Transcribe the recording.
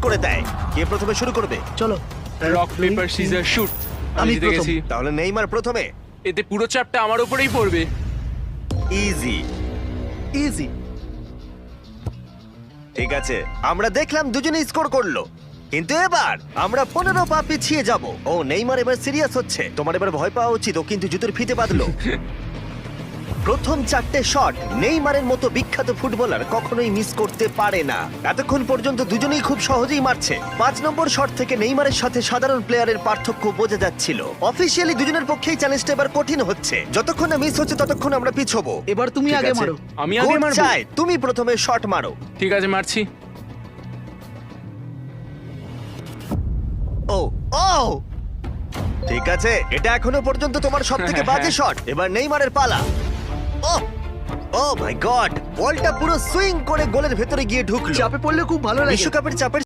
করে দেয়। কে প্রথমে শুরু করবে? চলো রক পেপার সিজার শুট। আমি আমি জিতে প্রথম। গেছি। তাহলে নেইমার প্রথমে। এতে পুরো চাপটা আমার উপরেই পড়বে। ইজি। ইজি। ঠিক আছে, আমরা দেখলাম দুজনেই স্কোর করলো, কিন্তু এবার আমরা 15 পা পিছিয়ে যাব। ও নেইমার এবার সিরিয়াস হচ্ছে। তোমার এবার ভয় পাওয়া উচিত, ও কিন্তু জুতোর ফিতে বাঁধলো। প্রথম 4টে শট নেইমারের মতো বিখ্যাত ফুটবলার কখনোই মিস করতে পারে না। এতক্ষণ পর্যন্ত দুজনেই খুব সহজেই মারছে। 5 নম্বর শট থেকে নেইমারের সাথে সাধারণ প্লেয়ারের পার্থক্য বোঝা যাচ্ছিল। অফিসিয়ালি দুজনের পক্ষেই চ্যালেঞ্জটা এবার কঠিন হচ্ছে। যতক্ষণ না মিস হচ্ছে ততক্ষণ আমরা পিছবো। এবার তুমি ঠিক আগে আছে। মারো। আমি আগে কোচ মারবো? চায় তুমি প্রথমে শট মারো। ঠিক আছে, মারছি। ও ও ঠিক আছে, এটা এখনো পর্যন্ত তোমার সবথেকে বাজে শট। এবার নেইমারের পালা। ও ও মাই গড, বলটা পুরো সুইং করে গোলের ভেতরে গিয়ে ঢুকলো। চাপে পড়লে খুব ভালো লাগে। বিশ্বকাপের চাপের